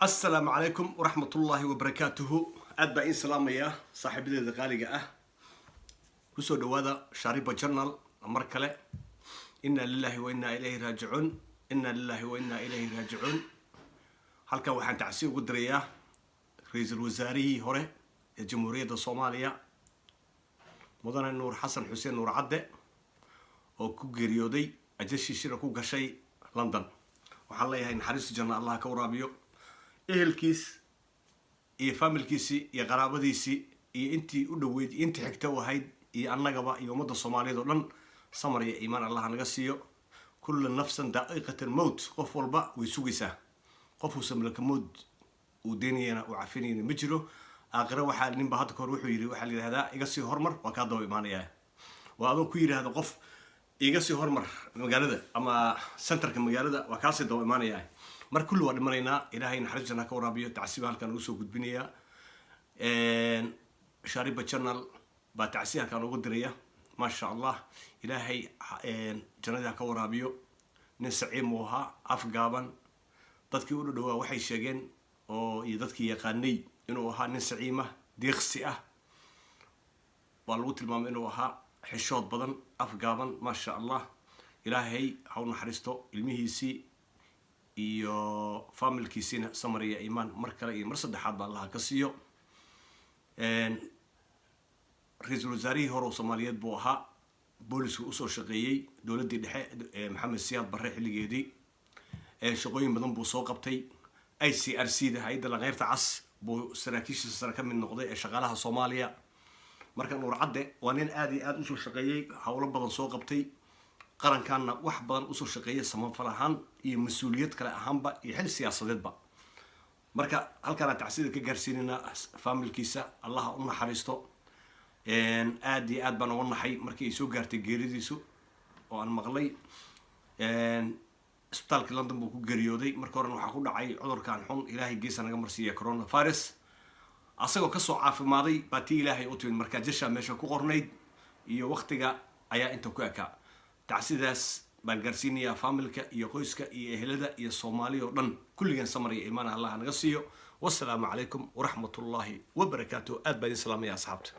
السلام عليكم ورحمة الله وبركاته. أدبا إن سلامية صاحب ذي غالية كسو دوادا شاريبا جرنال مركلة. إنا لله وإنا إليه راجعون. إنا لله وإنا إليه راجعون. halka waxaan tacsiib ugu dirayaa ra'iisul wasaarihii hore ee jamhuuriyadda Soomaaliya mudane Nuur Xasan Xuseen Nuur Cadde oo ku geeriyooday ajashi shir ku gashay London. waxaan leeyahay naxariis janna Allah ka waraabiyo ehelkiis iyo familkiisi iyo qaraabadiisi iyo intii u dhaweyd intii xigta u ahayd iyo annagaba iyo ummadda Soomaaliyeed oo dhan samar iyo iimaan Allah naga siiyo. kullu nafsan daqiiqatan maut qof walba way sugaysaa. qof uu samlaka mood uu deenayna uu cafinayna ma jiro. aakhira waxa ninba hadda kor wuxuu yiri waxa la yiraahdaa iga sii hormar waa ka daba imaanaya. waa adoo ku yiraahdo qof iga sii hormar magaalada ama centerka magaalada waa ka sii daba imaanaya. mar kullu waa dhimanayna ilaahay naxariisna ka waraabiyo tacsiib halkan ugu soo gudbinaya. Shariba channel ba tacsiib halkan ugu diraya ma sha Allah ilaahay jannada ka waraabiyo nin saciim oo ha afgaaban dadkii u dhawaa waxay sheegeen oo iyo dadkii yaqaanay inuu ahaa nin saciima deeqsi ah waa lagu tilmaamay inuu ahaa xishood badan afgaaban ma sha Allah ilaahay ha u naxariisto ilmihiisi iyo familkiisina samariya iimaan mar kale iyo mar saddexaad baa Allah ka siiyo. ra'iisul wasaarihii hore Soomaaliyeed buu ahaa booliska u soo shaqeeyay dawladda dhexe Maxamed Siyaad Barre xilligeedii shaqooyin badan buu soo qabtay. ICRC da hay'adda la qeybta cas buu saraakiisha sare ka mid noqday ee shaqaalaha Soomaaliya. marka Nuur Cadde waa nin aad iyo aad u soo shaqeeyay hawlo badan soo qabtay qarankaana wax badan u soo shaqeeyay samafal ahaan iyo mas'uuliyad kale ahaanba iyo xil siyaasadeedba. marka halkaan tacsiid ka gaarsiinina familkiisa Allah u naxariisto. aad iyo aad baan ugu naxay markii ay soo gaartay geeridiisu oo aan maqlay isbitaalka London buu ku geeriyooday. marka hore waxa ku dhacay cudurkan xun ilaahay geesa naga marsiiyay coronavirus asagoo ka soo caafimaaday baati ilaahay u timid marka jasha meesha ku qornayd iyo waqtiga ayaa inta ku ekaa. tacsiidaas baan gaarsiinaya familka iyo qoyska iyo ehelada iyo Soomaaliya oo dhan kulligan samar iyo iimaan Allah naga siiyo. wassalaamu calaykum waraxmatullaahi wabarakaatuh. aad baan salaamaya asxaabta.